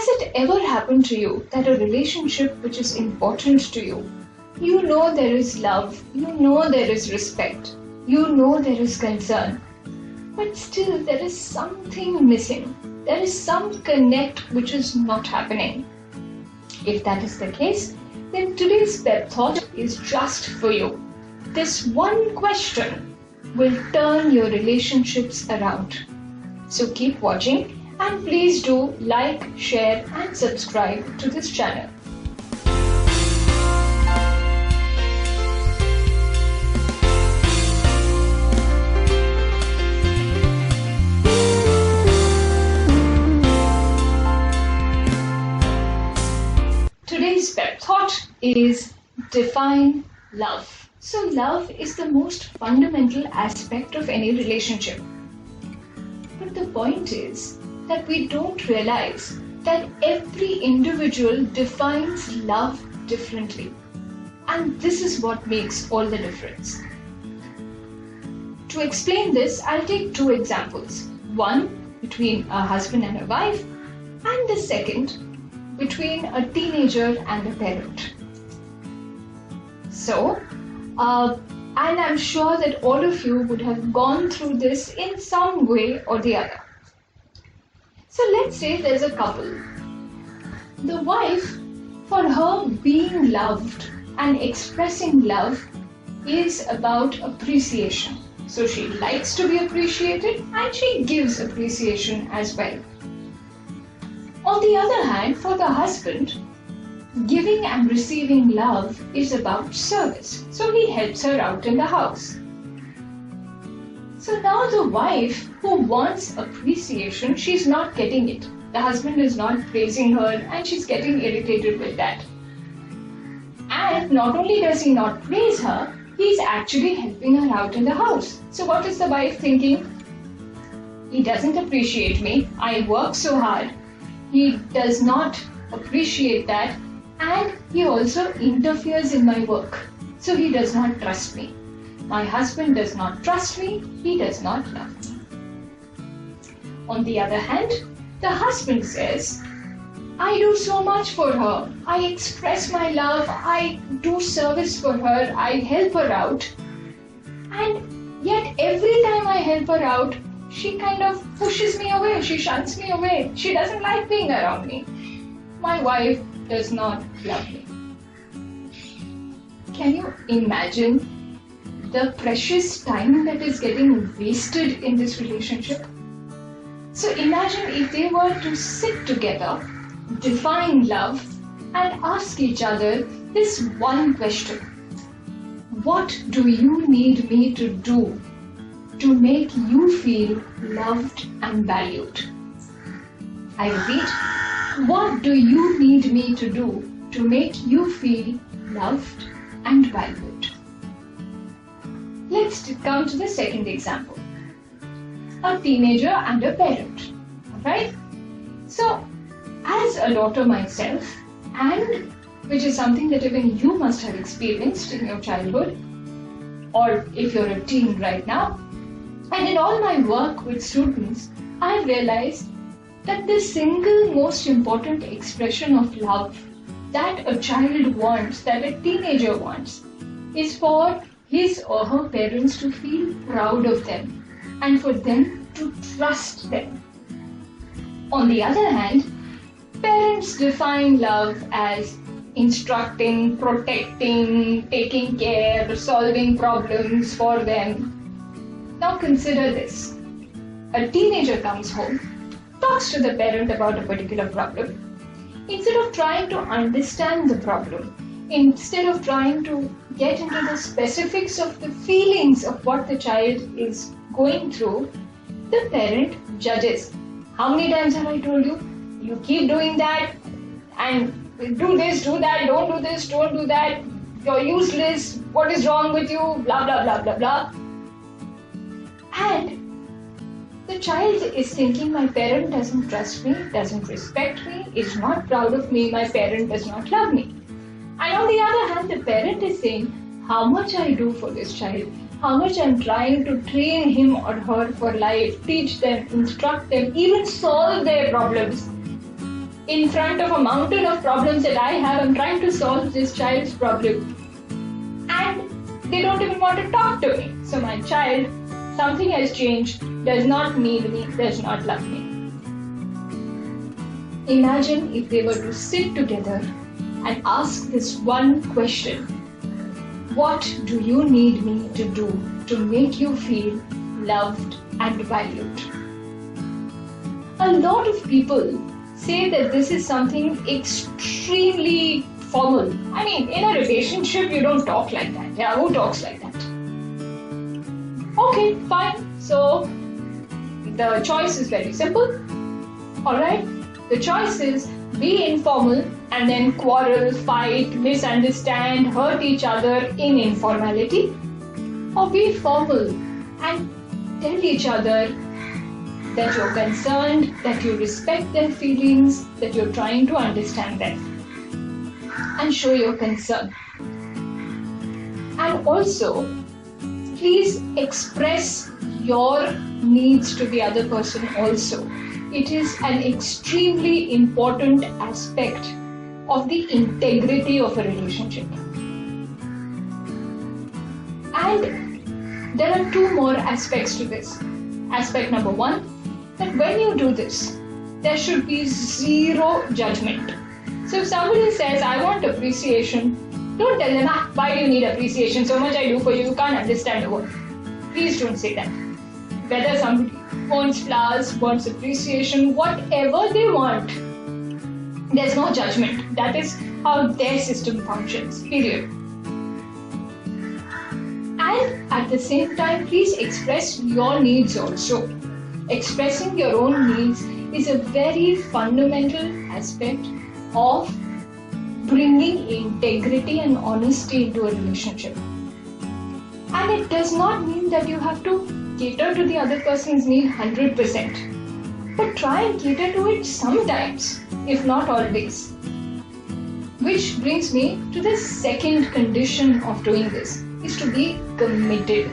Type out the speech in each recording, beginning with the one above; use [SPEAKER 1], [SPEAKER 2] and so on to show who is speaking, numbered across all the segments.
[SPEAKER 1] Has it ever happened to you that a relationship which is important to you, you know there is love, you know there is respect, you know there is concern, but still there is something missing, there is some connect which is not happening? If that is the case, then today's Pep Thought is just for you. This one question will turn your relationships around. So keep watching and please do like, share and subscribe to this channel. Today's Pep Thought is define love. So love is the most fundamental aspect of any relationship. But the point is that we don't realize that every individual defines love differently. And this is what makes all the difference. To explain this, I'll take two examples. One between a husband and a wife, and the second between a teenager and a parent. So, and I'm sure that all of you would have gone through this in some way or the other. So let's say there's a couple. The wife, for her being loved and expressing love is about appreciation. So she likes to be appreciated and she gives appreciation as well. On the other hand, for the husband, giving and receiving love is about service. So he helps her out in the house. So now the wife who wants appreciation, she's not getting it. The husband is not praising her and she's getting irritated with that. And not only does he not praise her, he's actually helping her out in the house. So what is the wife thinking? He doesn't appreciate me. I work so hard. He does not appreciate that, and he also interferes in my work. So he does not trust me. My husband does not trust me. He does not love me. On the other hand, the husband says, I do so much for her. I express my love. I do service for her. I help her out. And yet every time I help her out, she kind of pushes me away. She shuns me away. She doesn't like being around me. My wife does not love me. Can you imagine the precious time that is getting wasted in this relationship? So imagine if they were to sit together, define love, and ask each other this one question. What do you need me to do to make you feel loved and valued? I repeat, what do you need me to do to make you feel loved and valued? Let's come to the second example. A teenager and a parent. Alright? So, as a daughter myself, and which is something that even you must have experienced in your childhood, or if you're a teen right now, and in all my work with students, I've realized that the single most important expression of love that a child wants, that a teenager wants, is for his or her parents to feel proud of them and for them to trust them. On the other hand, parents define love as instructing, protecting, taking care, solving problems for them. Now consider this. A teenager comes home, talks to the parent about a particular problem. Instead of trying to understand the problem, instead of trying to get into the specifics of the feelings of what the child is going through, the parent judges. How many times have I told you? You keep doing that and do this, do that, don't do this, don't do that. You're useless. What is wrong with you? Blah, blah, blah, blah, blah. And the child is thinking, my parent doesn't trust me, doesn't respect me, is not proud of me, my parent does not love me. And on the other hand, the parent is saying, how much I do for this child, how much I'm trying to train him or her for life, teach them, instruct them, even solve their problems. in front of a mountain of problems that I have. I'm trying to solve this child's problem. And they don't even want to talk to me. So my child, something has changed, does not need me, does not love me. Imagine if they were to sit together and ask this one question. What do you need me to do to make you feel loved and valued? A lot of people say that this is something extremely formal. I mean, in a relationship, you don't talk like that. Yeah, who talks like that? Okay, fine. So, the choice is very simple. Alright? The choice is be informal and then quarrel, fight, misunderstand, hurt each other in informality, or be formal and tell each other that you're concerned, that you respect their feelings, that you're trying to understand them, and show your concern. And also, please express your needs to the other person also. It is an extremely important aspect of the integrity of a relationship. And there are two more aspects to this. Aspect number one, that when you do this, there should be zero judgment. So if somebody says, I want appreciation, don't tell them, why do you need appreciation? So much I do for you, you can't understand the word. Please don't say that. Whether somebody wants flowers, wants appreciation, whatever they want, there's no judgment. That is how their system functions, period. And at the same time, please express your needs also. Expressing your own needs is a very fundamental aspect of bringing integrity and honesty into a relationship. And it does not mean that you have to cater to the other person's need 100%. But try and cater to it sometimes, if not always. Which brings me to the second condition of doing this, is to be committed.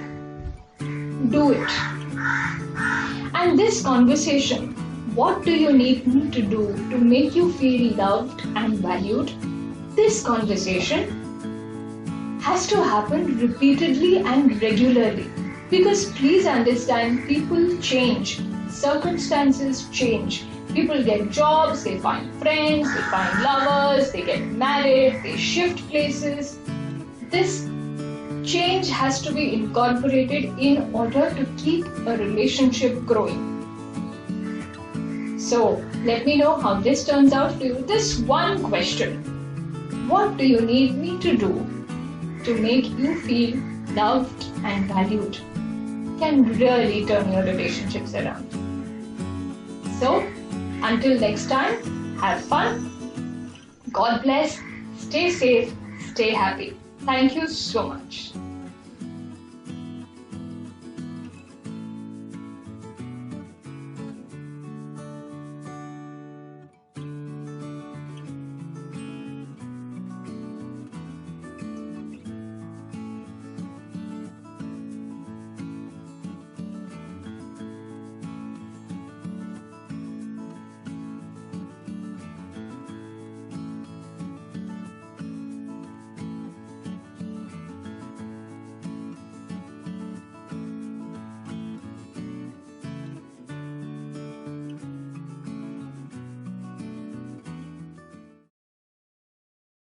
[SPEAKER 1] Do it. And this conversation, what do you need me to do to make you feel loved and valued? This conversation has to happen repeatedly and regularly. Because please understand, people change, circumstances change. People get jobs, they find friends, they find lovers, they get married, they shift places. This change has to be incorporated in order to keep a relationship growing. So, let me know how this turns out for you. This one question, what do you need me to do to make you feel loved and valued, can really turn your relationships around. So, until next time, have fun, God bless, stay safe, stay happy. Thank you so much.